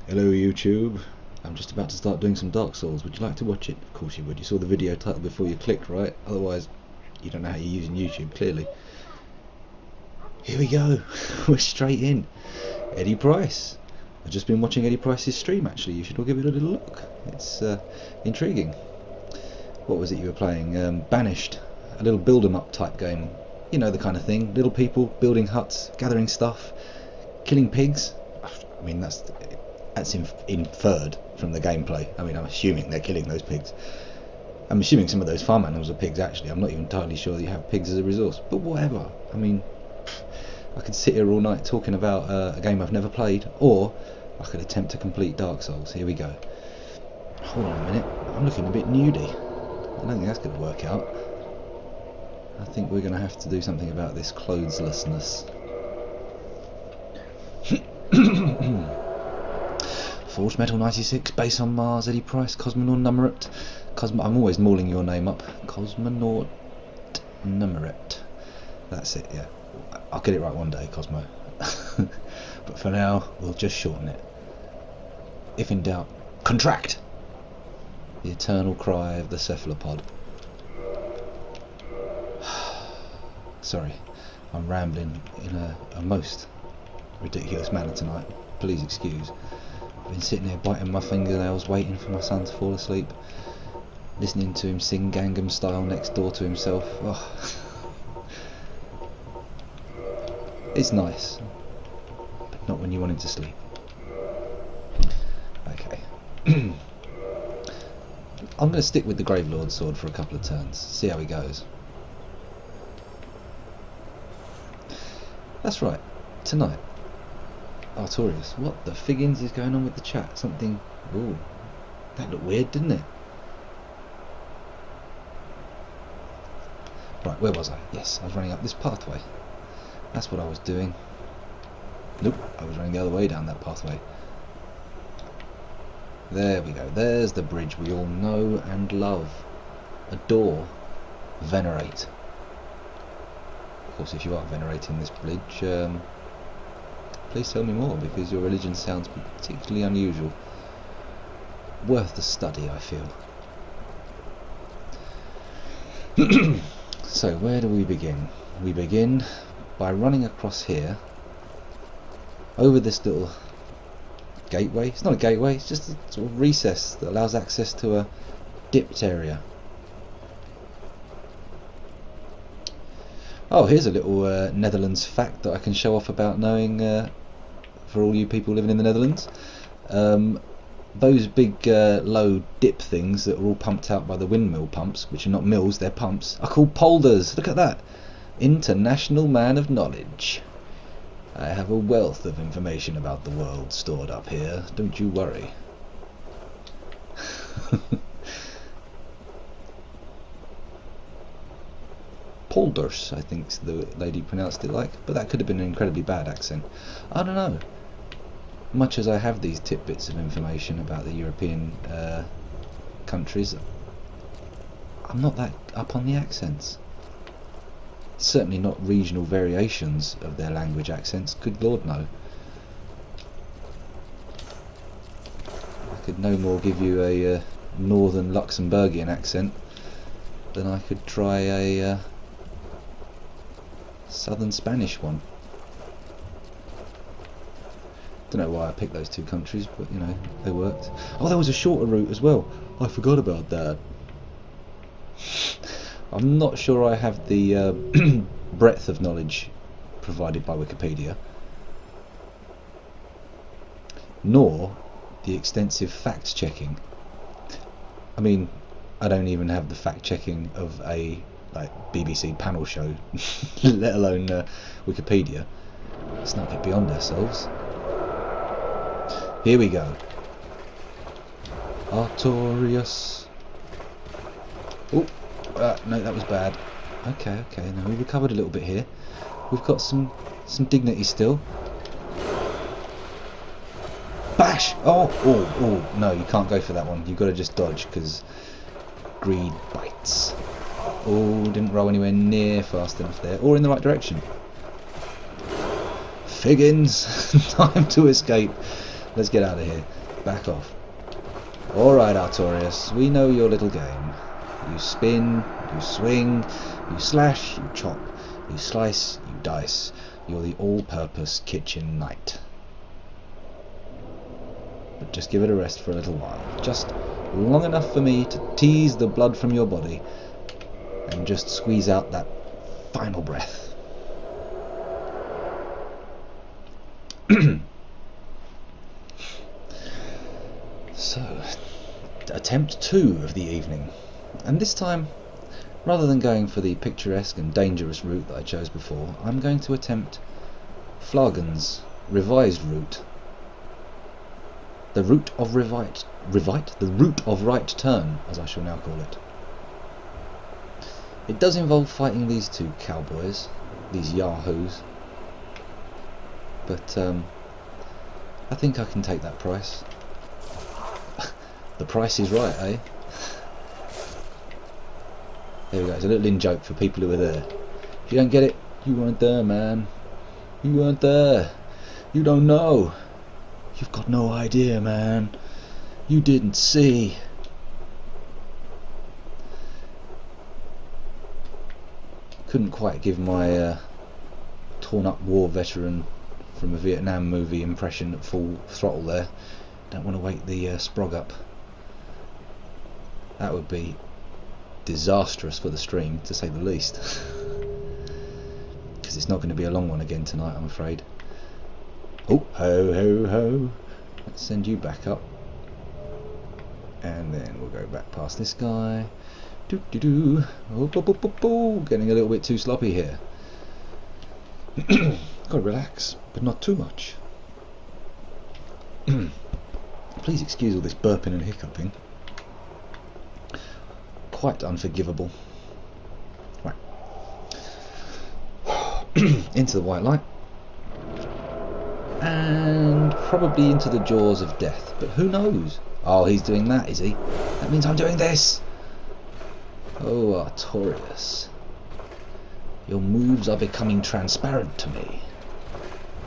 Hello YouTube, I'm just about to start doing some Dark Souls. Would you like to watch it? Of course you would. You saw the video title before you clicked, right? Otherwise, you don't know how you're using YouTube, clearly. Here we go. We're straight in. Eddie Price. I've just been watching Eddie Price's stream, actually. You should all give it a little look. It's intriguing. What was it you were playing? Banished. A little build 'em up type game. You know the kind of thing. Little people building huts, gathering stuff, killing pigs. I mean, that's inferred from the gameplay. I mean, I'm assuming they're killing those pigs. I'm assuming some of those farm animals are pigs, actually. I'm not even entirely sure that you have pigs as a resource. But whatever. I mean, I could sit here all night talking about a game I've never played, or I could attempt to complete Dark Souls. Here we go. Hold on a minute. I'm looking a bit nudie. I don't think that's going to work out. I think we're going to have to do something about this clotheslessness. Forged Metal 96, Base on Mars, Eddie Price, Cosmonaut Numerat. I'm always mauling your name up. Cosmonaut Numerat. That's it, yeah. I'll get it right one day, Cosmo. But for now, we'll just shorten it. If in doubt, contract! The eternal cry of the cephalopod. Sorry, I'm rambling in a most ridiculous manner tonight. Please excuse. I've been sitting here biting my fingernails, waiting for my son to fall asleep, listening to him sing Gangnam Style next door to himself. Oh. It's nice, but not when you want him to sleep. Okay. I'm going to stick with the Gravelord sword for a couple of turns, see how he goes. That's right, tonight. Sartorially. What the figgins is going on with the chat? Something... Ooh, that looked weird, didn't it? Right, where was I? Yes, I was running up this pathway. That's what I was doing. Nope, I was running the other way down that pathway. There we go. There's the bridge we all know and love. Adore. Venerate. Of course, if you are venerating this bridge, please tell me more, because your religion sounds particularly unusual. Worth the study, I feel. So, where do we begin? We begin by running across here, over this little gateway. It's not a gateway, it's just a sort of recess that allows access to a dipped area. Oh, here's a little Netherlands fact that I can show off about knowing for all you people living in the Netherlands. Those big low dip things that are all pumped out by the windmill pumps, which are not mills, they're pumps, are called polders. Look at that. International man of knowledge. I have a wealth of information about the world stored up here, don't you worry. Polders, I think the lady pronounced it like, but that could have been an incredibly bad accent. I don't know. Much as I have these tidbits of information about the European countries, I'm not that up on the accents. Certainly not regional variations of their language accents, good lord no. I could no more give you a northern Luxembourgian accent than I could try a southern Spanish one. Don't know why I picked those two countries, but you know, they worked. Oh, there was a shorter route as well. I forgot about that. I'm not sure I have the breadth of knowledge provided by Wikipedia, nor the extensive fact-checking. I mean, I don't even have the fact-checking of a BBC panel show, let alone Wikipedia. Let's not get beyond ourselves. Here we go. Artorius. Oh, no, that was bad. Okay, now we recovered a little bit here. We've got some dignity still. Bash! Oh, no, you can't go for that one. You've got to just dodge, because greed bites. Oh, didn't roll anywhere near fast enough there, or in the right direction. Figgins, time to escape. Let's get out of here. Back off. Alright, Artorias, we know your little game. You spin, you swing, you slash, you chop, you slice, you dice. You're the all-purpose kitchen knight. But just give it a rest for a little while. Just long enough for me to tease the blood from your body and just squeeze out that final breath. So, attempt 2 of the evening. And this time, rather than going for the picturesque and dangerous route that I chose before, I'm going to attempt Flagen's revised route. The route of the route of right turn, as I shall now call it. It does involve fighting these 2 cowboys, these yahoos, but I think I can take that price. The price is right, eh? There we go, it's a little in-joke for people who were there. If you don't get it, you weren't there, man. You weren't there. You don't know. You've got no idea, man. You didn't see. Couldn't quite give my torn-up war veteran from a Vietnam movie impression at full throttle there. Don't want to wake the sprog up. That would be disastrous for the stream, to say the least. Because it's not going to be a long one again tonight, I'm afraid. Oh, ho, ho, ho. Let's send you back up. And then we'll go back past this guy. Doo doo doo. Oh, bo, bo, bo, bo. Getting a little bit too sloppy here. Gotta relax, but not too much. Please excuse all this burping and hiccuping. Quite unforgivable. Right. Into the white light. And probably into the jaws of death. But who knows? Oh, he's doing that, is he? That means I'm doing this! Oh, Artorias. Your moves are becoming transparent to me.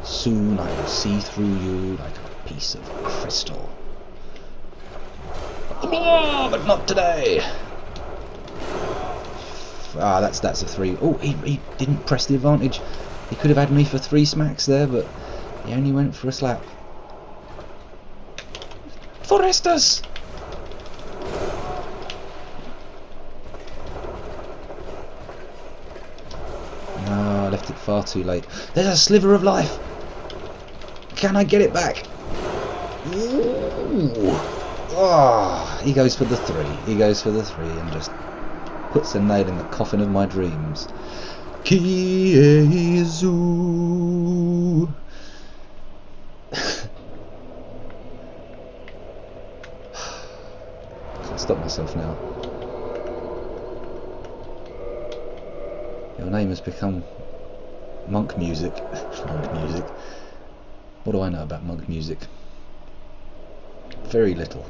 Soon I will see through you like a piece of crystal. Oh, but not today! Ah, that's a 3. Oh, he didn't press the advantage. He could have had me for 3 smacks there, but he only went for a slap. Forestas! No, I left it far too late. There's a sliver of life! Can I get it back? Ooh. Oh, he goes for the 3. He goes for the 3 and just puts a nail in the coffin of my dreams. Kiezu. Can't stop myself now. Your name has become monk music. Monk music. What do I know about monk music? Very little.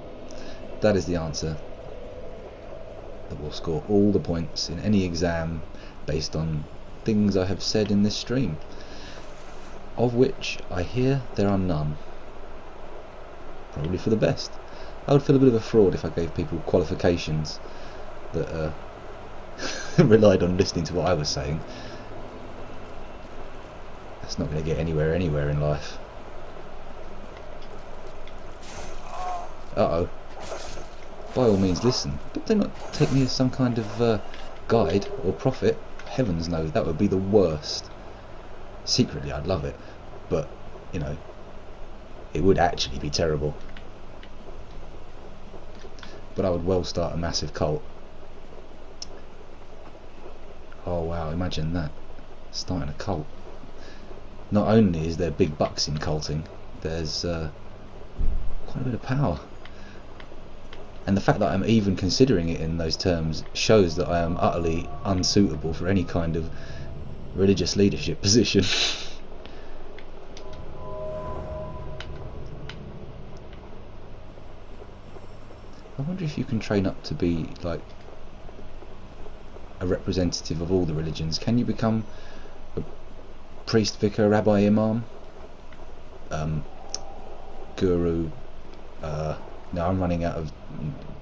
That is the answer that will score all the points in any exam based on things I have said in this stream, of which I hear there are none. Probably for the best. I would feel a bit of a fraud if I gave people qualifications that relied on listening to what I was saying. That's not going to get anywhere in life. Uh-oh. By all means listen, but do not take me as some kind of guide or prophet. Heavens knows, that would be the worst. Secretly I'd love it, but, you know, it would actually be terrible. But I would well start a massive cult. Oh wow, imagine that. Starting a cult. Not only is there big bucks in culting, there's quite a bit of power. And the fact that I'm even considering it in those terms shows that I am utterly unsuitable for any kind of religious leadership position. I wonder if you can train up to be like a representative of all the religions. Can you become a priest, vicar, rabbi, imam? guru. No, I'm running out of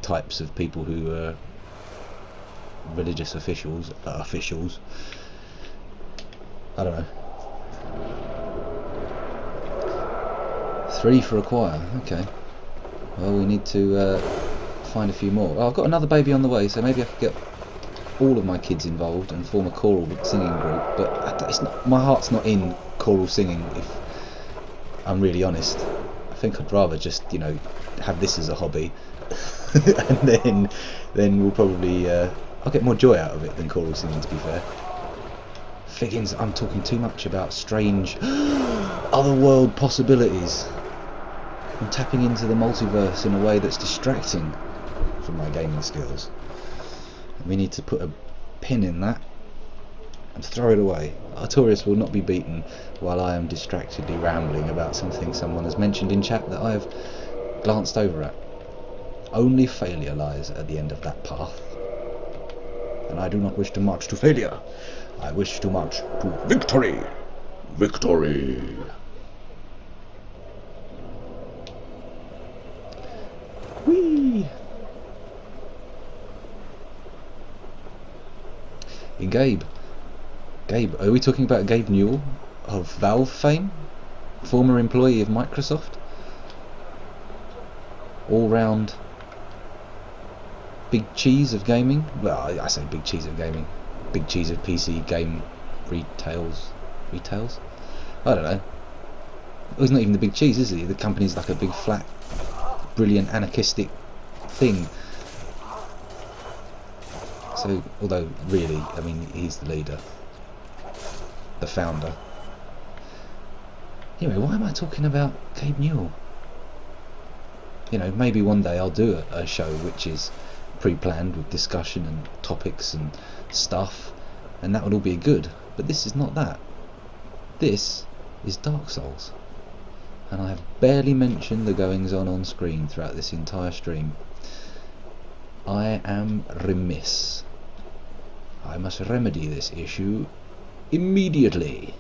types of people who are religious officials. I don't know. 3 for a choir. Okay. Well, we need to find a few more. Oh, I've got another baby on the way, so maybe I could get all of my kids involved and form a choral singing group. But it's not, my heart's not in choral singing, if I'm really honest. I think I'd rather just, you know, have this as a hobby, and then we'll probably I'll get more joy out of it than choral singing, to be fair. Figgins, I'm talking too much about strange otherworld possibilities. I'm tapping into the multiverse in a way that's distracting from my gaming skills. And we need to put a pin in that and throw it away. Sartorius will not be beaten while I am distractedly rambling about something someone has mentioned in chat that I have glanced over at. Only failure lies at the end of that path. And I do not wish to march to failure. I wish to march to victory. Victory. Whee! In Gabe, are we talking about Gabe Newell of Valve fame? Former employee of Microsoft? All-round big cheese of gaming? Well, I say big cheese of gaming. Big cheese of PC game retails? I don't know. Well, he's not even the big cheese, is he? The company's like a big flat, brilliant anarchistic thing. So, although really, I mean, he's the leader, the founder. Anyway, why am I talking about Gabe Newell? You know, maybe one day I'll do a show which is pre-planned with discussion and topics and stuff, and that would all be good. But this is not that. This is Dark Souls, and I have barely mentioned the goings-on on screen throughout this entire stream. I am remiss. I must remedy this issue immediately.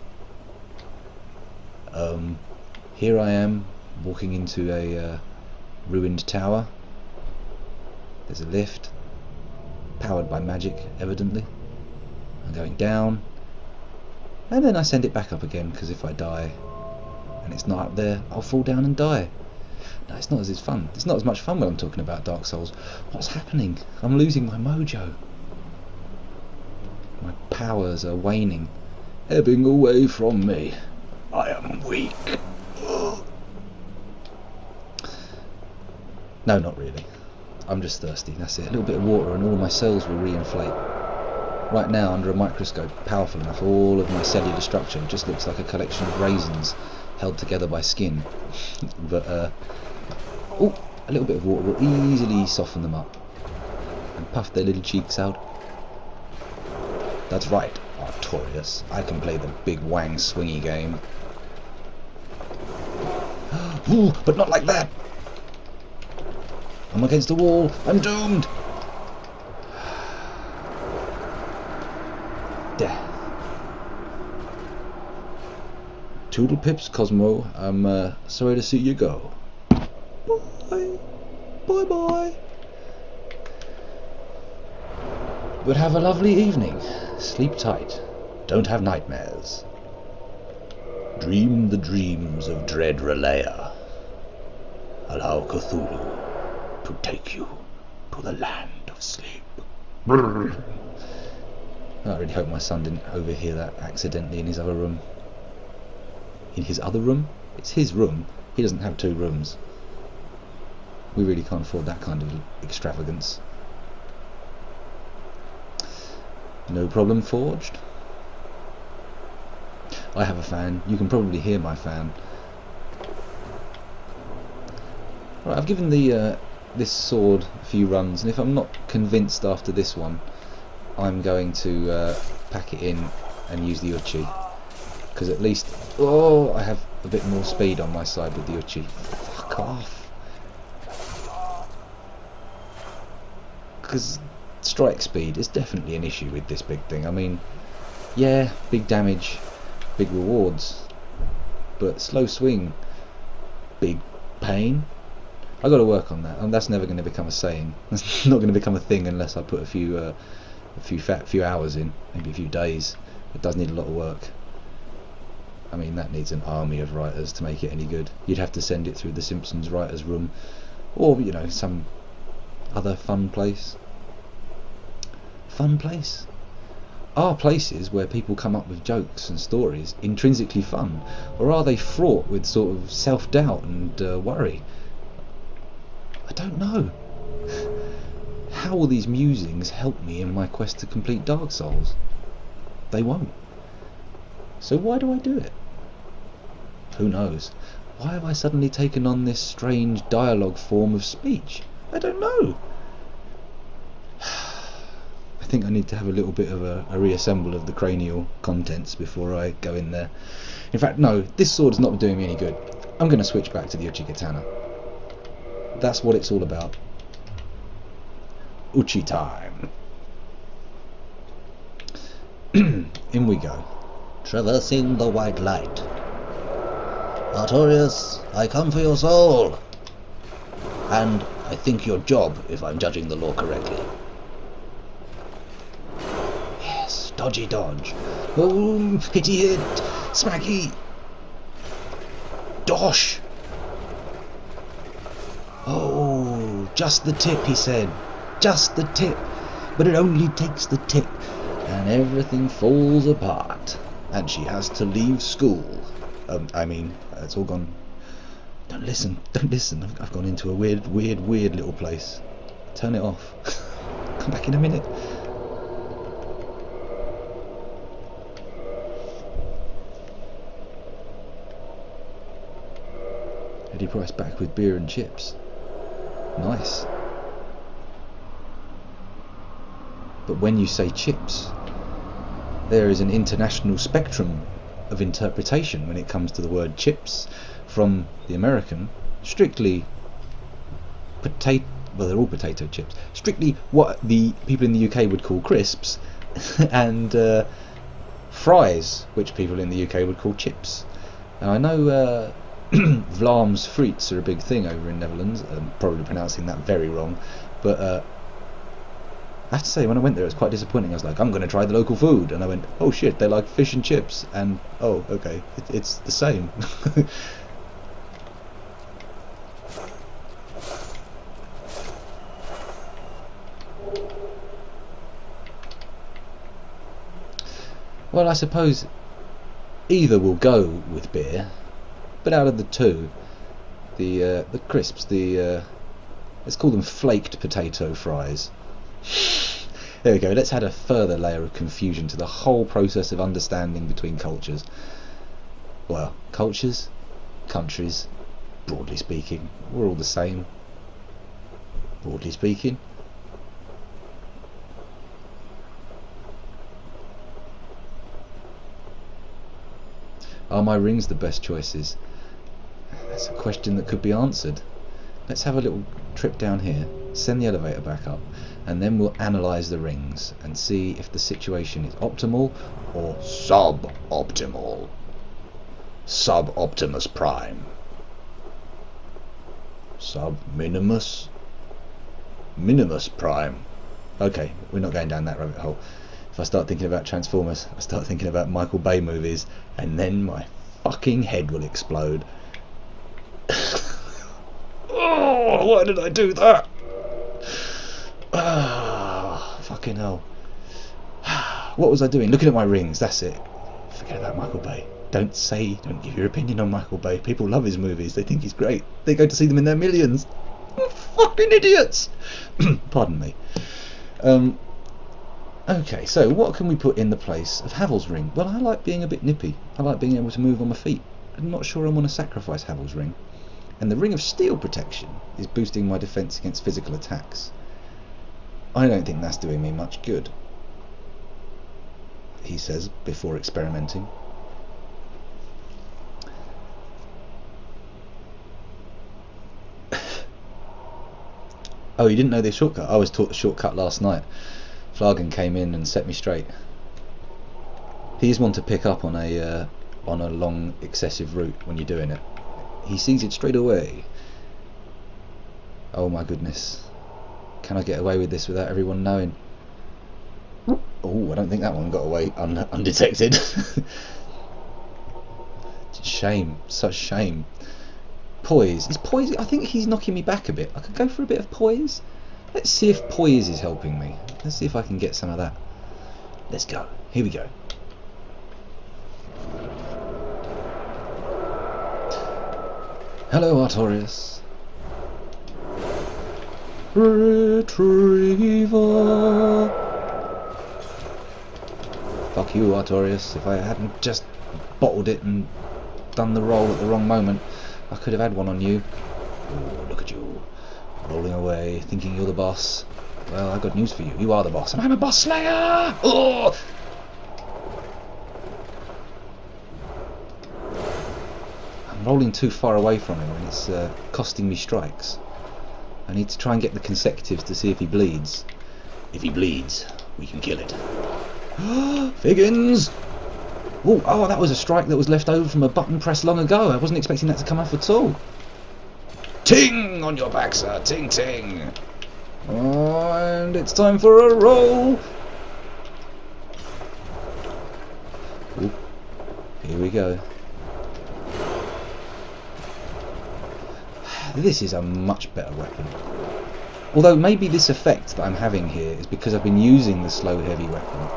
Here I am, walking into a ruined tower. There's a lift, powered by magic, evidently. I'm going down, and then I send it back up again, because if I die and it's not up there, I'll fall down and die. No, it's not as fun. It's not as much fun when I'm talking about Dark Souls. What's happening? I'm losing my mojo. My powers are waning, ebbing away from me. I am weak. No, not really. I'm just thirsty, that's it. A little bit of water and all my cells will re-inflate. Right now, under a microscope, powerful enough, all of my cellular structure just looks like a collection of raisins held together by skin. But, oh, a little bit of water will easily soften them up and puff their little cheeks out. That's right, Sartorius. I can play the big wang swingy game. Ooh, but not like that! I'm against the wall. I'm doomed. Death. Toodle pips, Cosmo. I'm sorry to see you go. Bye. Bye bye. But have a lovely evening. Sleep tight. Don't have nightmares. Dream the dreams of dread Relaya. Allow Cthulhu to take you to the land of sleep. I really hope my son didn't overhear that accidentally in his other room. In his other room? It's his room. He doesn't have 2 rooms. We really can't afford that kind of extravagance. No problem, Forged. I have a fan. You can probably hear my fan. Right, I've given the this sword a few runs, and if I'm not convinced after this one, I'm going to pack it in and use the Uchi, because at least I have a bit more speed on my side with the Uchi. Fuck off. Because strike speed is definitely an issue with this big thing. I mean, yeah, big damage, big rewards, but slow swing, big pain. I got to work on that, and that's never going to become a saying. That's not going to become a thing unless I put a few hours in, maybe a few days. It does need a lot of work. I mean, that needs an army of writers to make it any good. You'd have to send it through the Simpsons writers' room, or you know, some other fun place. Fun place? Are places where people come up with jokes and stories intrinsically fun, or are they fraught with sort of self-doubt and worry? I don't know. How will these musings help me in my quest to complete Dark Souls? They won't. So why do I do it? Who knows? Why have I suddenly taken on this strange dialogue form of speech? I don't know. I think I need to have a little bit of a reassemble of the cranial contents before I go in there. In fact, no, this sword is not doing me any good. I'm going to switch back to the Uchigatana. That's what it's all about. Uchi time. In we go. Traversing the white light. Artorias, I come for your soul. And I think your job, if I'm judging the law correctly. Yes, dodgy dodge. Oh, hitty hit. Smacky. Dosh. Oh, just the tip, he said. Just the tip. But it only takes the tip. And everything falls apart. And she has to leave school. I mean, it's all gone. Don't listen. I've gone into a weird little place. Turn it off. Come back in a minute. Eddie Price back with beer and chips. Nice. But when you say chips, there is an international spectrum of interpretation when it comes to the word chips. From the American, strictly potato, well, they're all potato chips, strictly what the people in the UK would call crisps, and fries, which people in the UK would call chips. Now I know Vlaams frites are a big thing over in Netherlands. I'm probably pronouncing that very wrong, but I have to say, when I went there, it was quite disappointing. I was like, I'm going to try the local food, and I went, oh shit, they like fish and chips, and oh, okay, it's the same. Well, I suppose either will go with beer, but out of the two, the crisps, let's call them flaked potato fries. There we go. Let's add a further layer of confusion to the whole process of understanding between cultures. Well, cultures, countries, broadly speaking, we're all the same. Broadly speaking. Are my rings the best choices? That's a question that could be answered. Let's have a little trip down here, send the elevator back up, and then we'll analyse the rings and see if the situation is optimal or sub-optimal. Sub-Optimus Prime. Sub-Minimus? Minimus Prime. Okay, we're not going down that rabbit hole. If I start thinking about Transformers, I start thinking about Michael Bay movies, and then my fucking head will explode. Oh, why did I do that? Ah, fucking hell. What was I doing? Looking at my rings, that's it. Forget about Michael Bay. Don't give your opinion on Michael Bay. People love his movies, they think he's great. They go to see them in their millions. Fucking idiots! Pardon me. Okay, so what can we put in the place of Havel's ring? Well, I like being a bit nippy. I like being able to move on my feet. I'm not sure I want to sacrifice Havel's ring. And the ring of steel protection is boosting my defense against physical attacks. I don't think that's doing me much good, he says before experimenting. Oh, you didn't know this shortcut? I was taught the shortcut last night. Flagan came in and set me straight. He's one to pick up on a long excessive route when you're doing it. He sees it straight away. Oh my goodness. Can I get away with this without everyone knowing? Oh, I don't think that one got away undetected. Shame, such shame. Poise. Is poise? I think he's knocking me back a bit. I could go for a bit of poise. Let's see if poise is helping me. Let's see if I can get some of that. Let's go. Here we go. Hello, Artorias. Retriever. Fuck you, Artorias. If I hadn't just bottled it and done the roll at the wrong moment, I could have had one on you. Oh, look at you, rolling away, thinking you're the boss. Well, I've got news for you. You are the boss, and I'm a boss slayer! Oh! I'm rolling too far away from him, and it's costing me strikes. I need to try and get the consecutives to see if he bleeds. If he bleeds, we can kill it. Figgins! Ooh, oh, that was a strike that was left over from a button press long ago. I wasn't expecting that to come off at all. Ting on your back, sir. Ting, ting. And it's time for a roll. Ooh, here we go. This is a much better weapon. Although maybe this effect that I'm having here is because I've been using the slow heavy weapon.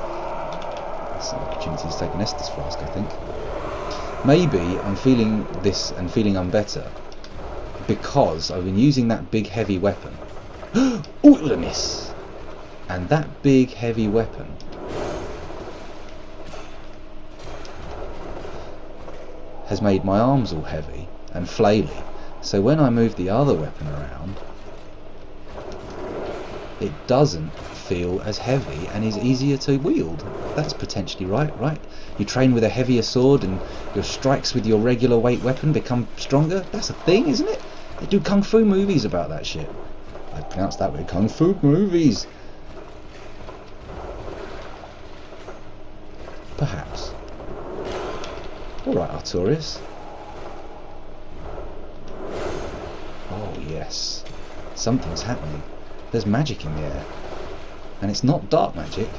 It's an opportunity to take an Estus flask, I think. Maybe I'm feeling this and feeling I'm better because I've been using that big heavy weapon. Ooh, it was a miss! And that big heavy weapon has made my arms all heavy and flaily. So when I move the other weapon around, it doesn't feel as heavy and is easier to wield. That's potentially right? You train with a heavier sword and your strikes with your regular weight weapon become stronger? That's a thing, isn't it? They do kung fu movies about that shit. I pronounced that way, kung fu movies. Perhaps. Alright, Artorias. Oh yes, something's happening. There's magic in the air. And it's not dark magic,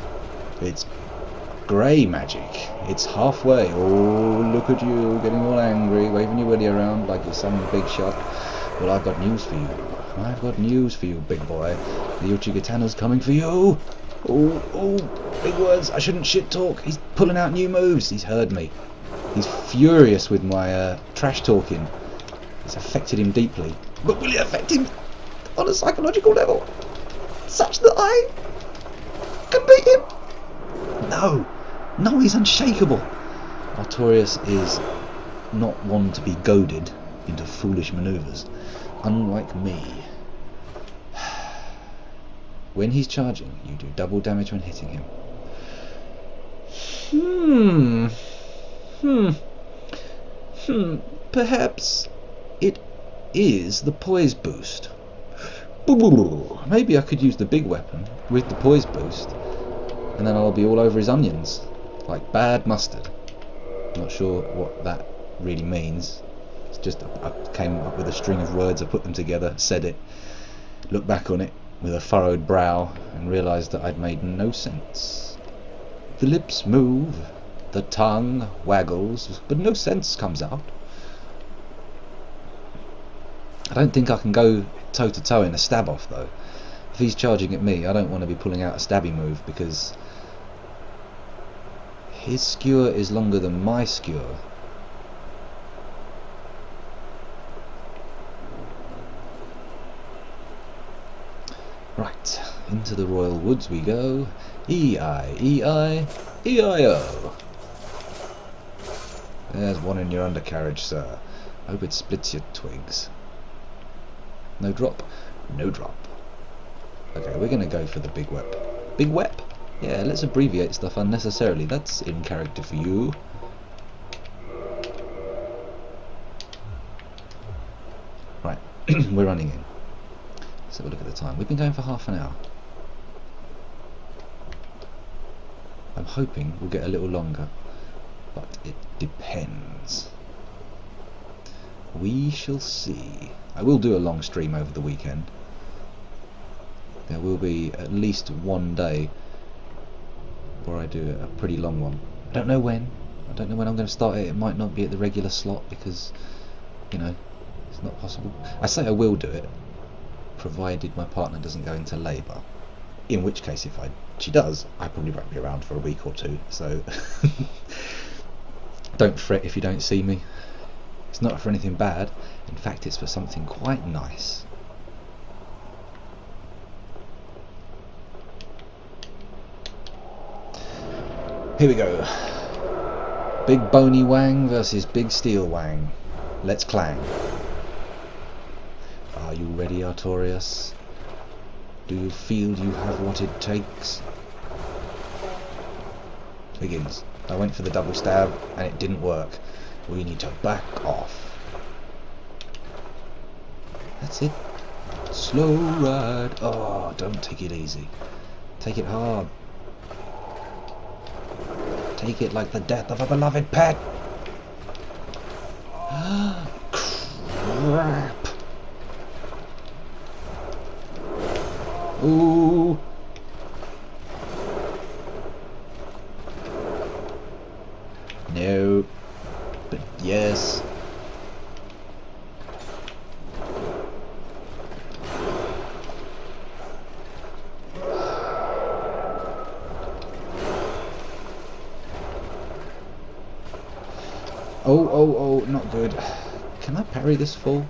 it's grey magic. It's halfway. Oh, look at you, getting all angry, waving your willy around like you're some big shot. Well, I've got news for you. I've got news for you, big boy. The Uchigatana's coming for you. Oh, big words. I shouldn't shit talk. He's pulling out new moves. He's heard me. He's furious with my trash talking. It's affected him deeply. But will it affect him on a psychological level? Such that I can beat him? No, he's unshakable. Artorias is not one to be goaded into foolish manoeuvres, unlike me. When he's charging, you do double damage when hitting him. Perhaps it is the poise boost. Maybe I could use the big weapon with the poise boost, and then I'll be all over his onions, like bad mustard. Not sure what that really means. It's just I came up with a string of words, I put them together, said it, looked back on it with a furrowed brow, and realised that I'd made no sense. The lips move, the tongue waggles, but no sense comes out. I don't think I can go toe-to-toe in a stab-off, though. If he's charging at me, I don't want to be pulling out a stabby move, because his skewer is longer than my skewer. Right, into the royal woods we go. E-I, E-I-O. There's one in your undercarriage, sir. Hope it splits your twigs. No drop? No drop. Okay, we're going to go for the big wep. Big wep? Yeah, let's abbreviate stuff unnecessarily. That's in character for you. Right, we're running in. Let's have a look at the time. We've been going for half an hour. I'm hoping we'll get a little longer, but it depends. We shall see. I will do a long stream over the weekend. there will be at least one day where I do a pretty long one. I don't know when. I don't know when I'm going to start it. It might not be at the regular slot because, you know, it's not possible. I say I will do it, provided my partner doesn't go into labour. In which case, if she does, I probably won't be around for a week or two. So don't fret if you don't see me. It's not for anything bad. In fact, it's for something quite nice. Here we go. Big bony wang versus big steel wang. Let's clang. Are you ready, Artorias? Do you feel you have what it takes? Higgins, I went for the double stab and it didn't work. We need to back off. That's it. Slow ride. Oh, don't take it easy. Take it hard. Take it like the death of a beloved pet. Crap. Ooh. No. But yes. Oh, not good. Can I parry this fall?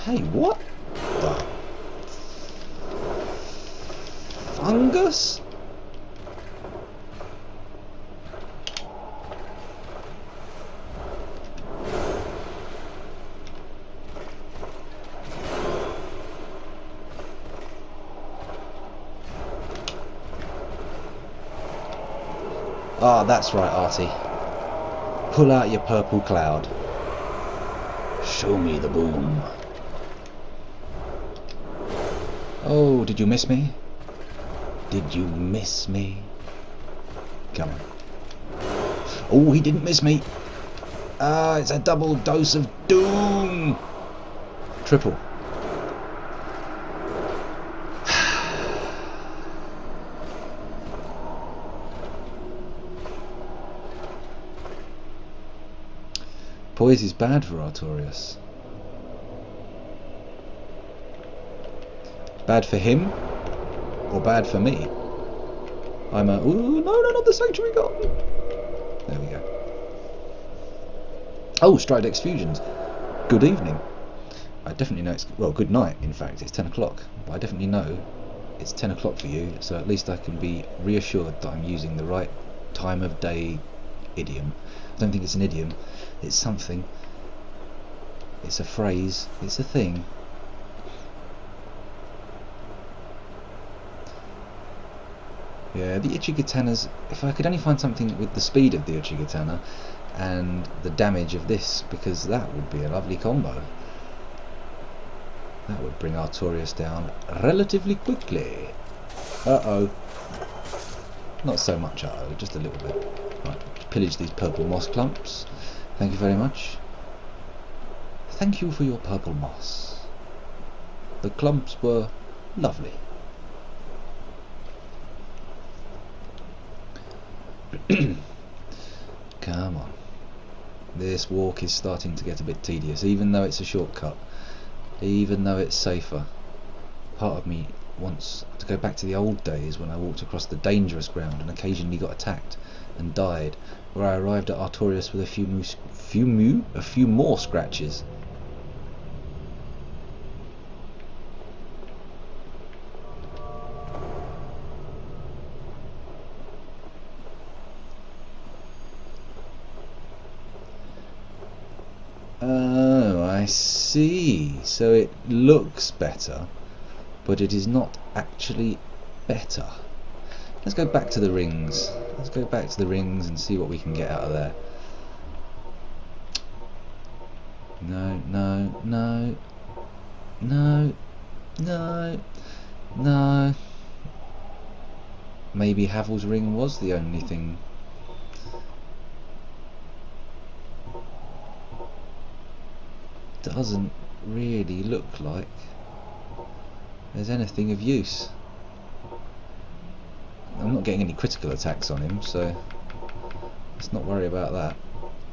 Hey, what the fungus? Ah, that's right, Artie. Pull out your purple cloud. Show me the boom. Oh, did you miss me? Did you miss me? Come on. Oh, he didn't miss me. Ah, it's a double dose of doom. Triple. Poise is bad for Artorias. Bad for him, or bad for me? I'm a... Ooh, no, not the Sanctuary Garden! There we go. Oh, Stridex Fusions. Good evening. I definitely know it's... Well, good night, in fact. It's 10 o'clock. But I definitely know it's 10 o'clock for you, so at least I can be reassured that I'm using the right time of day idiom. I don't think it's an idiom. It's something. It's a phrase. It's a thing. Yeah, the Ichigatanas, if I could only find something with the speed of the Ichigatana and the damage of this, because that would be a lovely combo. That would bring Artorias down relatively quickly. Uh-oh. Not so much uh-oh, just a little bit. Right, pillage these purple moss clumps. Thank you very much. Thank you for your purple moss. The clumps were lovely. Come on. This walk is starting to get a bit tedious, even though it's a shortcut. Even though it's safer. Part of me wants to go back to the old days when I walked across the dangerous ground and occasionally got attacked and died, where I arrived at Artorias with a few more scratches. Oh, I see. So it looks better, but it is not actually better. Let's go back to the rings. Let's go back to the rings and see what we can get out of there. No. Maybe Havel's ring was the only thing. doesn't really look like there's anything of use. I'm not getting any critical attacks on him, so let's not worry about that.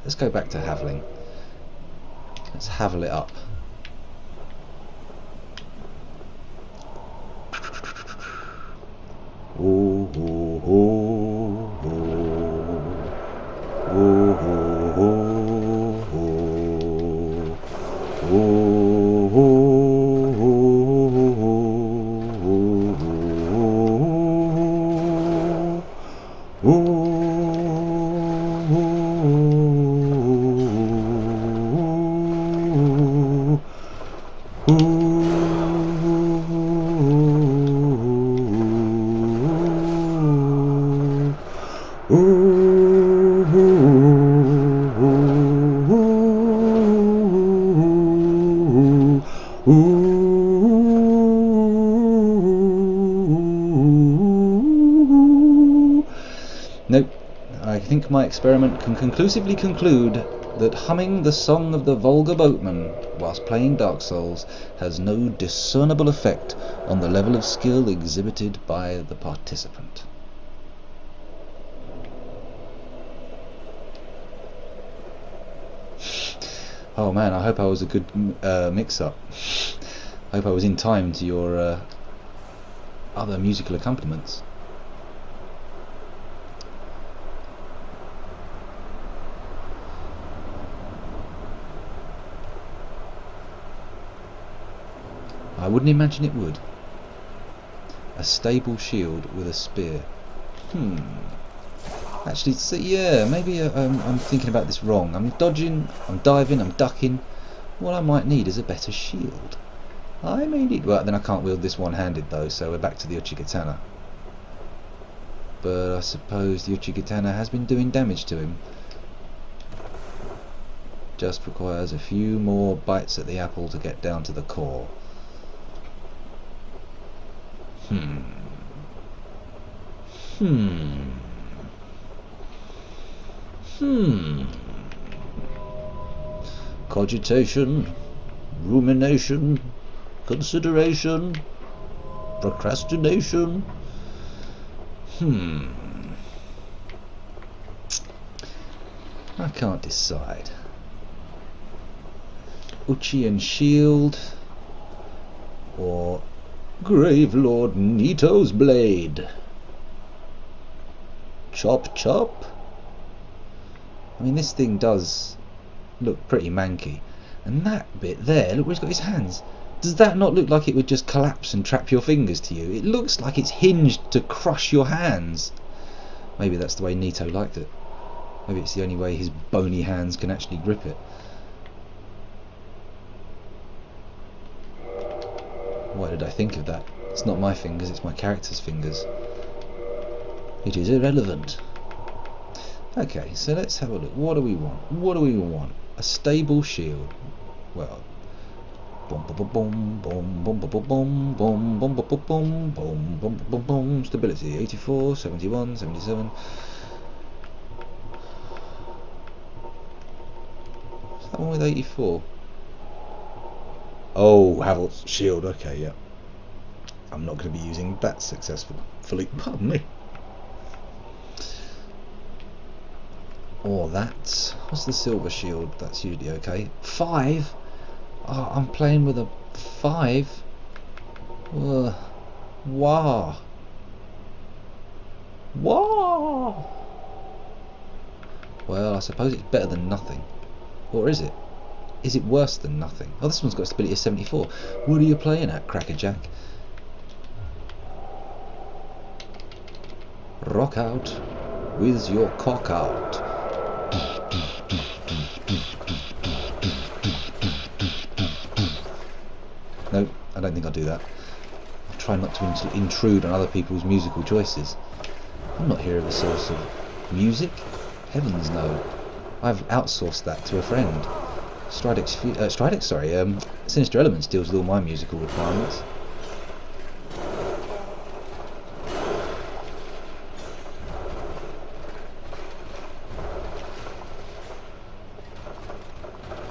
Let's go back to haveling. Let's havel it up. Oh, oh, oh, oh, oh, oh, oh, Nope. I think my experiment can conclusively conclude that humming the song of the vulgar boatman whilst playing Dark Souls has no discernible effect on the level of skill exhibited by the participant. Oh man, I hope I was a good mix-up. I hope I was in time to your other musical accompaniments. I wouldn't imagine it would. A stable shield with a spear. Actually, so yeah, maybe I'm thinking about this wrong. I'm dodging, I'm diving, I'm ducking. What I might need is a better shield. I may need... Well, then I can't wield this one-handed though, so we're back to the Uchigatana. But I suppose the Uchigatana has been doing damage to him. Just requires a few more bites at the apple to get down to the core. Cogitation, rumination, consideration, procrastination. I can't decide. Uchi and shield, or Grave Lord Nito's blade. Chop chop. I mean, this thing does look pretty manky. And that bit there, look where he's got his hands. Does that not look like it would just collapse and trap your fingers to you? It looks like it's hinged to crush your hands. Maybe that's the way Nito liked it. Maybe it's the only way his bony hands can actually grip it. Why did I think of that? It's not my fingers, it's my character's fingers. It is irrelevant. Okay, so let's have a look. What do we want? What do we want? A stable shield. Well, boom, boom, boom, boom, boom, boom, boom, boom, boom, boom, boom, boom, boom, boom, boom, boom. Stability 84, 71, 77. Is that one with 84? Oh, Havel's shield. Okay, yeah. I'm not going to be using that successfully. Pardon me. Or that. What's the silver shield? That's usually okay. 5? Oh, I'm playing with a 5. Wow. Wow. Well, I suppose it's better than nothing. Or is it? Is it worse than nothing? Oh, this one's got a stability of 74. What are you playing at, Crackerjack? Rock out with your cock out. No, I don't think I'll do that. I'll try not to intrude on other people's musical choices. I'm not here as a source of music. Heavens no. I've outsourced that to a friend. Sinister Elements deals with all my musical requirements.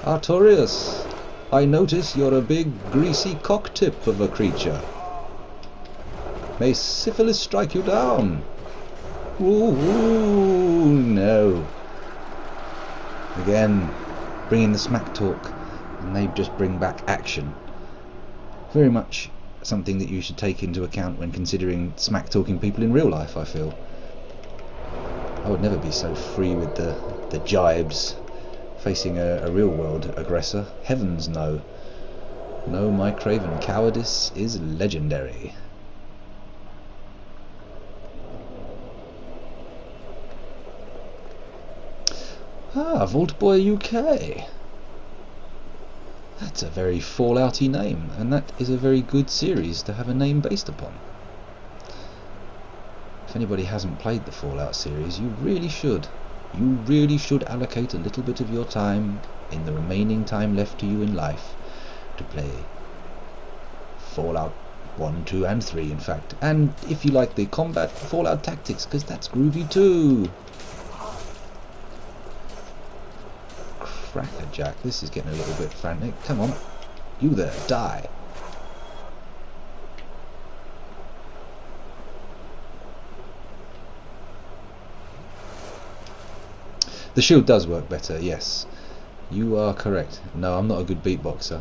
Artorius, I notice you're a big, greasy cock-tip of a creature. May syphilis strike you down. Ooh, no. Again, bringing the smack talk, and they just bring back action. Very much something that you should take into account when considering smack talking people in real life, I feel. I would never be so free with the jibes facing a real world aggressor. Heavens no. No, my craven cowardice is legendary. Ah, Vault Boy UK. That's a very Fallouty name, and that is a very good series to have a name based upon. If anybody hasn't played the Fallout series, you really should. You really should allocate a little bit of your time, in the remaining time left to you in life, to play Fallout 1, 2 and 3 in fact. And if you like the combat, Fallout Tactics, because that's groovy too. Crackerjack, this is getting a little bit frantic. Come on, you there, die. The shield does work better, yes. You are correct. No, I'm not a good beatboxer.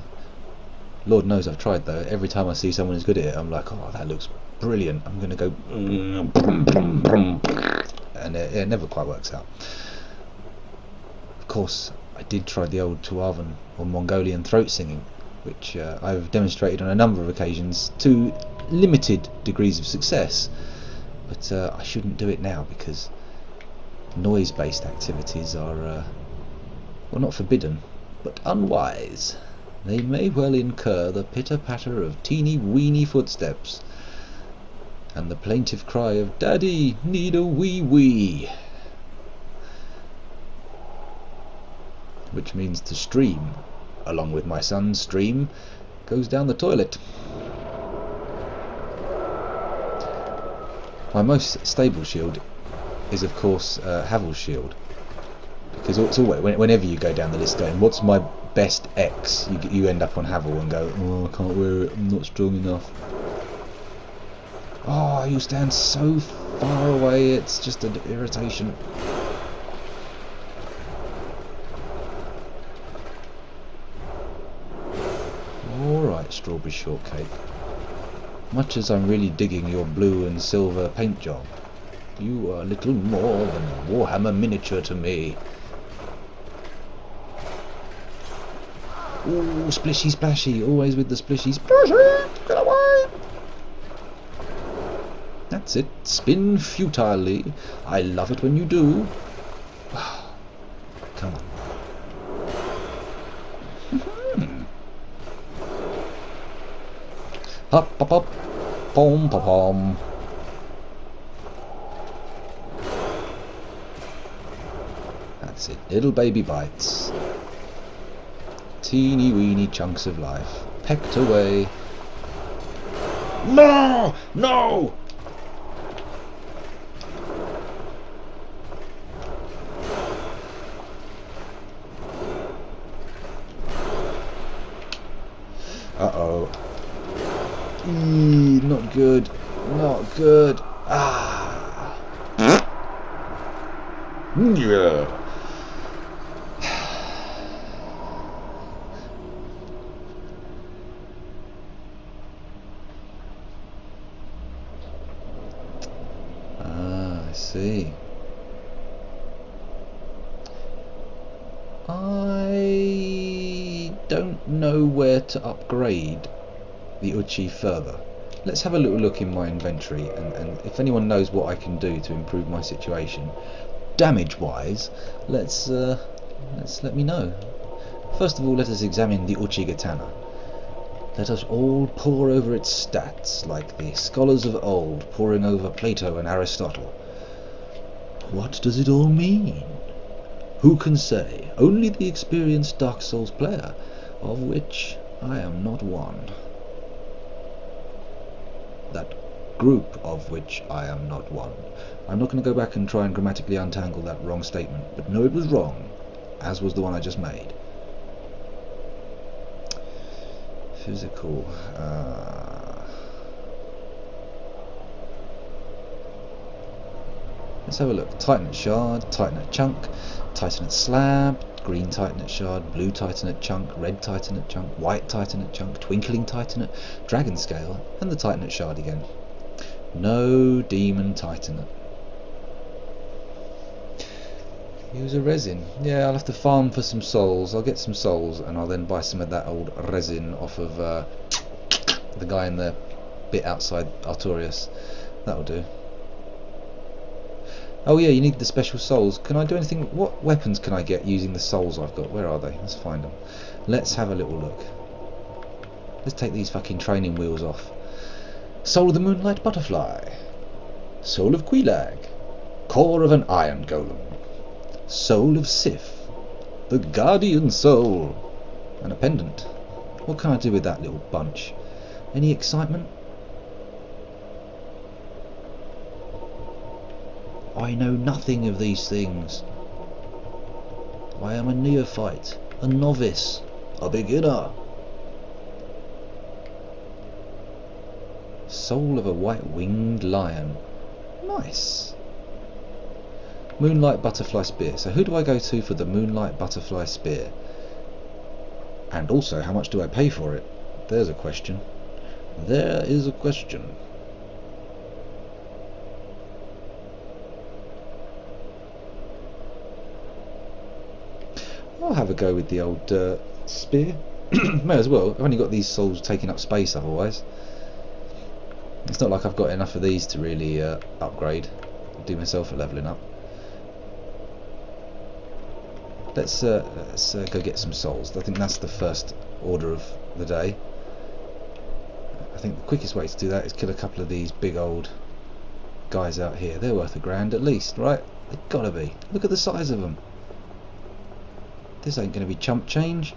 Lord knows I've tried though. Every time I see someone who's good at it, I'm like, oh, that looks brilliant. I'm going to go... and it never quite works out. Of course, I did try the old Tuavan or Mongolian throat singing, which I've demonstrated on a number of occasions to limited degrees of success. But I shouldn't do it now because noise-based activities are, well, not forbidden, but unwise. They may well incur the pitter-patter of teeny-weeny footsteps and the plaintive cry of "Daddy, need a wee-wee," which means to stream, along with my son's stream, goes down the toilet. My most stable shield is of course Havel's shield, because it's always, whenever you go down the list going, what's my best X, you end up on Havel and go, oh, I can't wear it, I'm not strong enough. Oh, you stand so far away, it's just an irritation. Alright, strawberry shortcake. Much as I'm really digging your blue and silver paint job, you are little more than a Warhammer miniature to me. Ooh, splishy splashy, always with the splishy splashy, get away! That's it, spin futilely. I love it when you do. Come on. Hop, hop, hop, pom, pom, pom. That's it, little baby bites. Teeny weeny chunks of life, pecked away. No! No! Uh-oh. Not good. Not good. Ah. Yeah. I see. I don't know where to upgrade the Uchi further. Let's have a little look in my inventory, and if anyone knows what I can do to improve my situation, damage-wise, let me know. First of all, let us examine the Uchi Katana. Let us all pore over its stats, like the scholars of old poring over Plato and Aristotle. What does it all mean? Who can say? Only the experienced Dark Souls player, of which I am not one. That group of which I am not one. I'm not going to go back and try and grammatically untangle that wrong statement, but no, it was wrong, as was the one I just made. physical. Let's have a look. Titanate shard, Titanate chunk, Titanate slab, green Titanate shard, blue Titanate chunk, red Titanate chunk, white Titanate chunk, twinkling Titanate, dragon scale, and the Titanate shard again. No demon Titanate. Use a resin. Yeah, I'll have to farm for some souls. I'll get some souls and I'll then buy some of that old resin off of the guy in the bit outside Artorias. That'll do. Oh yeah, you need the special souls. Can I do anything? What weapons can I get using the souls I've got? Where are they? Let's find them. Let's have a little look. Let's take these fucking training wheels off. Soul of the Moonlight Butterfly. Soul of Quelaag. Core of an Iron Golem. Soul of Sif. The Guardian Soul. And a pendant. What can I do with that little bunch? Any excitement? I know nothing of these things. I am a neophyte, a novice, a beginner. Soul of a white-winged lion. Nice. Moonlight Butterfly Spear. So who do I go to for the Moonlight Butterfly Spear? And also, how much do I pay for it? There's a question. There is a question. I'll have a go with the old spear. May as well. I've only got these souls taking up space otherwise. It's not like I've got enough of these to really upgrade. Do myself a levelling up. Let's go get some souls. I think that's the first order of the day. I think the quickest way to do that is kill a couple of these big old guys out here. They're worth £1,000 at least, right? They've got to be. Look at the size of them. This ain't going to be chump change.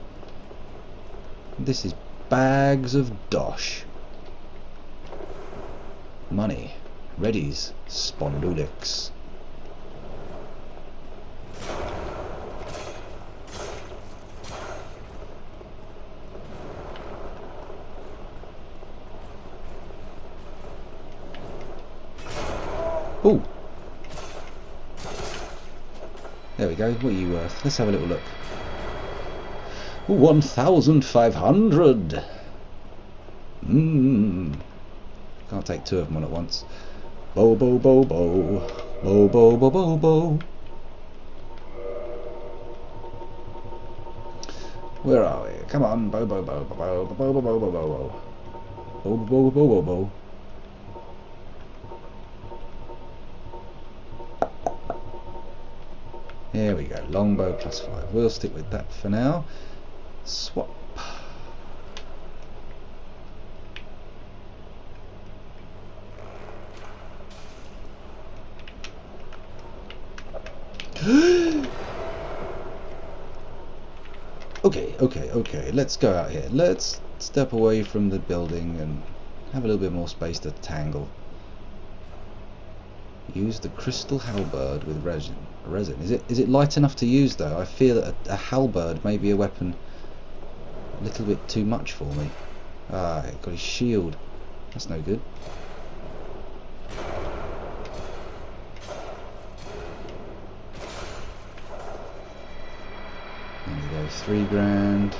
This is bags of dosh. Money. Readies. Spondulix. Ooh. There we go. What are you worth? Let's have a little look. 1,500. Can't take two of them on at once. Bo bo bo bo. Bo bo bo bo bo. Where are we? Come on. Bo bo bo bo bo bo bo bo bo bo bo. Bo bo bo bo bo bo. Here we go, longbow +5. We'll stick with that for now. Swap. Okay. Let's go out here. Let's step away from the building and have a little bit more space to tangle. Use the crystal halberd with resin. Is it light enough to use though? I fear that a halberd may be a weapon a little bit too much for me. Ah, it got his shield. That's no good. There we go, £3,000.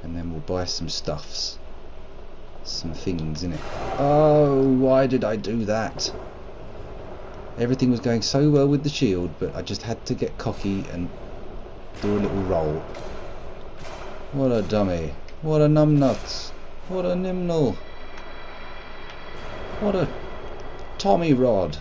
And then we'll buy some stuffs. Some things in it. Oh, why did I do that? Everything was going so well with the shield, but I just had to get cocky and do a little roll. What a dummy. What a numbnuts. What a nimnal. What a Tommy Rod.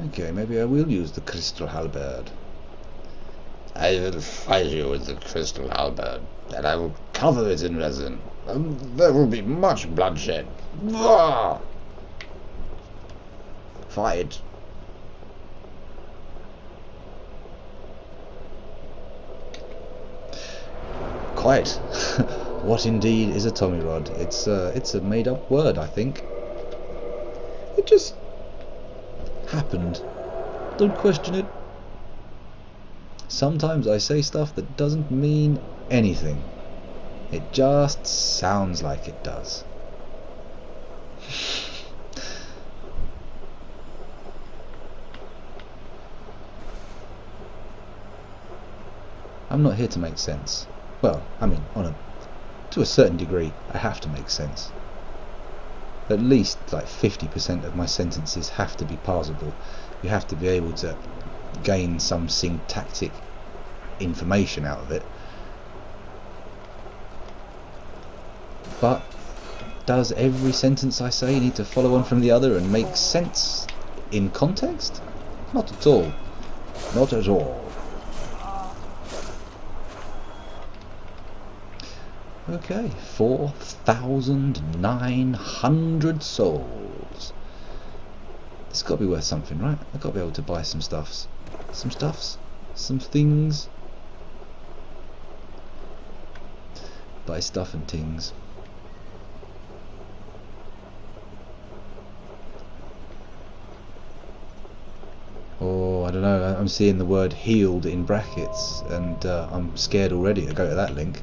Okay, maybe I will use the crystal halberd. I will fight you with the crystal halberd, and I will cover it in resin. There will be much bloodshed. Ah! Fight. Quite. What indeed is a Tommy Rod? It's a made-up word, I think. It just happened. Don't question it. Sometimes I say stuff that doesn't mean anything. It just sounds like it does. I'm not here to make sense. Well, I mean, to a certain degree, I have to make sense. At least like 50% of my sentences have to be parsable. You have to be able to gain some syntactic information out of it. But does every sentence I say need to follow on from the other and make sense in context? Not at all. Not at all. Okay, 4,900 souls. It's got to be worth something, right? I've got to be able to buy some stuffs. Some stuffs? Some things? Buy stuff and things. Oh, I don't know, I'm seeing the word healed in brackets and I'm scared already to go to that link.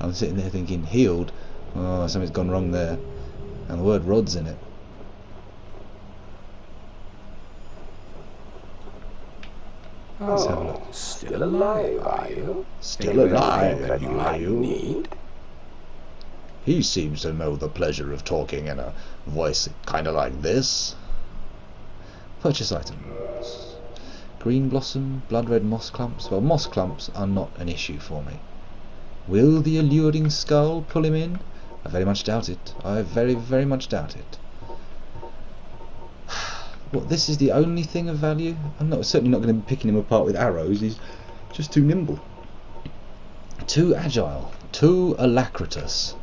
I'm sitting there thinking, healed? Oh, something's gone wrong there. And the word rod's in it. Let's have a look. Still alive, are you? Still alive, That you might need? He seems to know the pleasure of talking in a voice kind of like this. Purchase items. Green blossom, blood red moss clumps. Well, moss clumps are not an issue for me. Will the alluring skull pull him in? I very much doubt it. I very, very much doubt it. What, this is the only thing of value? I'm certainly not going to be picking him apart with arrows. He's just too nimble. Too agile. Too alacritous.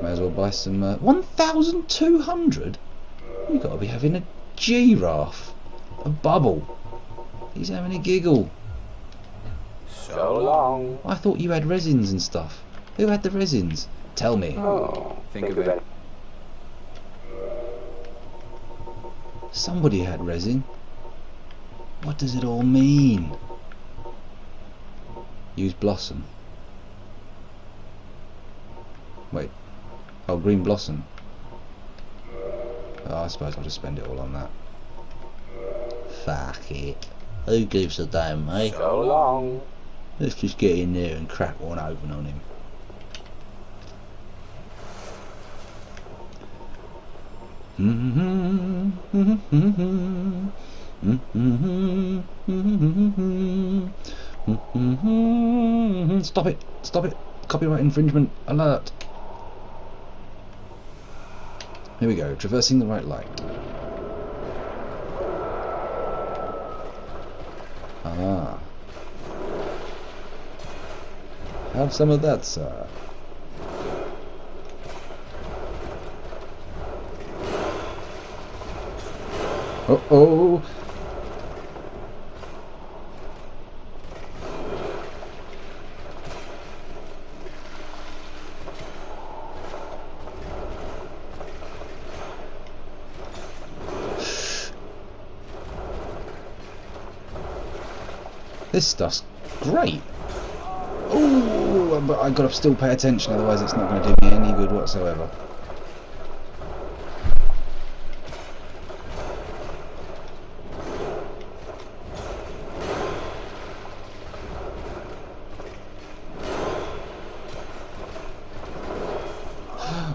May as well buy some... 1,200? You've got to be having a giraffe. A bubble. He's having a giggle. So long. I thought you had resins and stuff. Who had the resins? Tell me. Oh, think of it. Somebody had resin. What does it all mean? Use blossom. Wait. Oh, green blossom. Oh, I suppose I'll just spend it all on that. Fuck it. Who gives a damn, mate? So long. Let's just get in there and crack one open on him. Stop it! Stop it! Copyright infringement alert! Here we go, traversing the right light. Ah. Have some of that, sir. Uh-oh! This stuff's great. Oh, but I gotta still pay attention, otherwise it's not going to do me any good whatsoever.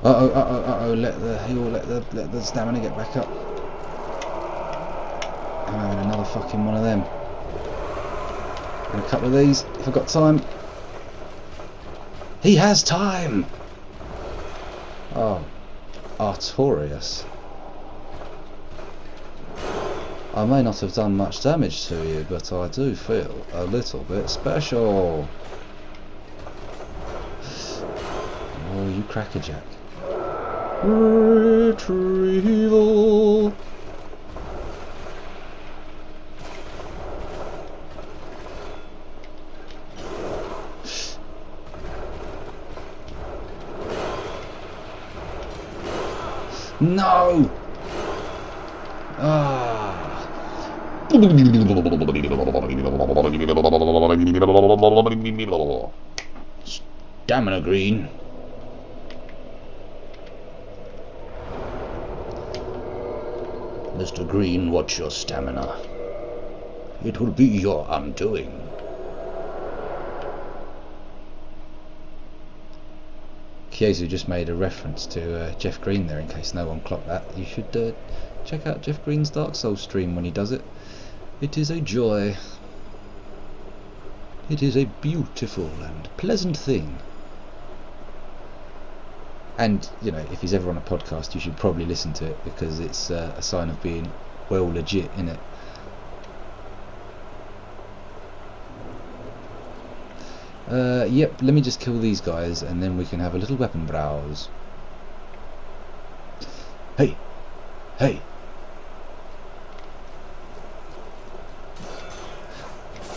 Uh-oh, let the stamina get back up. Oh, another fucking one of them. And a couple of these, if I've got time. He has time! Oh, Artorius. I may not have done much damage to you, but I do feel a little bit special. Oh, you crackerjack. Retrieval. No! Ah. Stamina green. Mr. Green, what's your stamina? It will be your undoing. Kiezu just made a reference to Jeff Green there, in case no one clocked that. You should check out Jeff Green's Dark Souls stream when he does it. It is a joy. It is a beautiful and pleasant thing. And, you know, if he's ever on a podcast, you should probably listen to it, because it's a sign of being well legit, innit? Yep, let me just kill these guys, and then we can have a little weapon browse. Hey! Hey!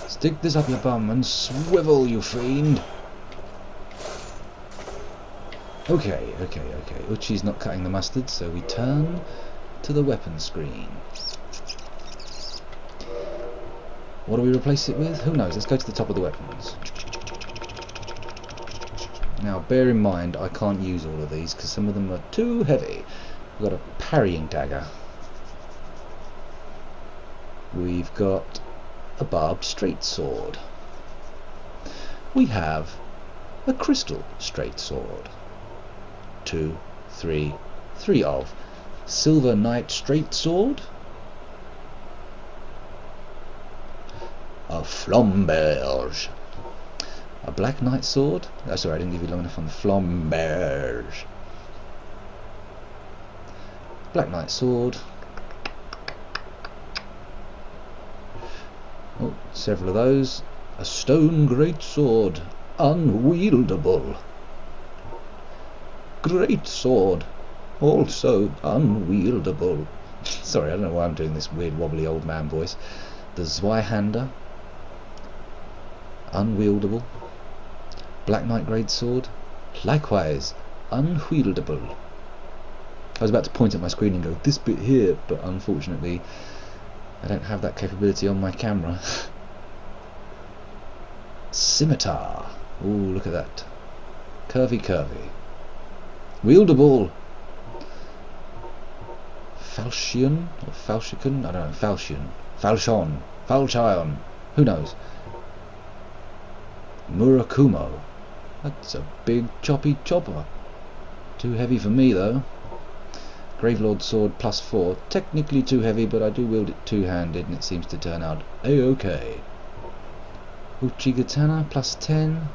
Stick this up your bum and swivel, you fiend! Okay. Uchi's not cutting the mustard, so we turn to the weapon screen. What do we replace it with? Who knows? Let's go to the top of the weapons. Now, bear in mind, I can't use all of these because some of them are too heavy. We've got a parrying dagger. We've got a barbed straight sword. We have a crystal straight sword. 2, 3 of silver knight straight sword. A flamberge. A black knight sword. Oh, sorry, I didn't give you long enough on the flamberge. Black knight sword. Oh, several of those. A stone great sword. Unwieldable. Great sword. Also unwieldable. Sorry, I don't know why I'm doing this weird wobbly old man voice. The Zweihander. Unwieldable. Black Knight Great Sword, likewise unwieldable. I was about to point at my screen and go, this bit here, but unfortunately I don't have that capability on my camera. Scimitar. Ooh, look at that. Curvy. Wieldable. Falchion or Falchion? I don't know. Falchion. Who knows? Murakumo. That's a big choppy chopper. Too heavy for me though. Gravelord sword +4. Technically too heavy, but I do wield it two-handed and it seems to turn out a-okay. Uchigatana +10.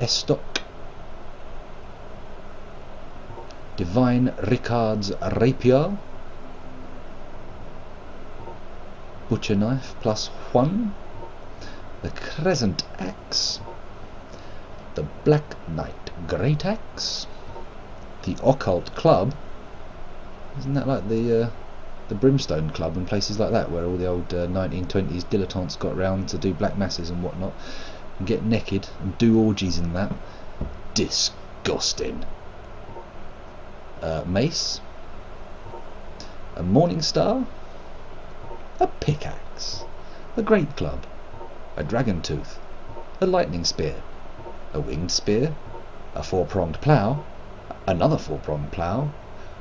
Estoc. Divine Ricard's rapier. Butcher knife +1. The Crescent Axe, the Black Knight Great Axe, the Occult Club. Isn't that like the Brimstone Club and places like that, where all the old 1920s dilettantes got round to do black masses and whatnot, and get naked and do orgies and that? Disgusting. Mace, a Morning Star, a Pickaxe, a Great Club, a Dragon Tooth, a Lightning Spear, a Winged Spear, a 4-pronged plough, another 4-pronged plough,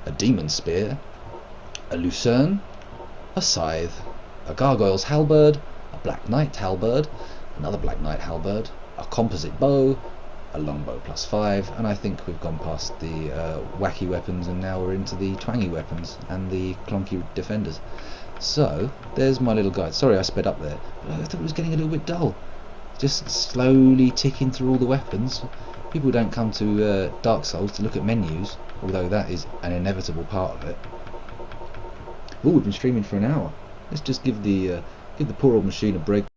a Demon Spear, a Lucerne, a Scythe, a Gargoyle's Halberd, a Black Knight Halberd, another Black Knight Halberd, a Composite Bow, a Longbow +5, and I think we've gone past the wacky weapons and now we're into the twangy weapons and the clunky defenders. So, there's my little guide. Sorry I sped up there, but I thought it was getting a little bit dull. Just slowly ticking through all the weapons. People don't come to Dark Souls to look at menus, although that is an inevitable part of it. Oh, we've been streaming for an hour. Let's just give the poor old machine a break.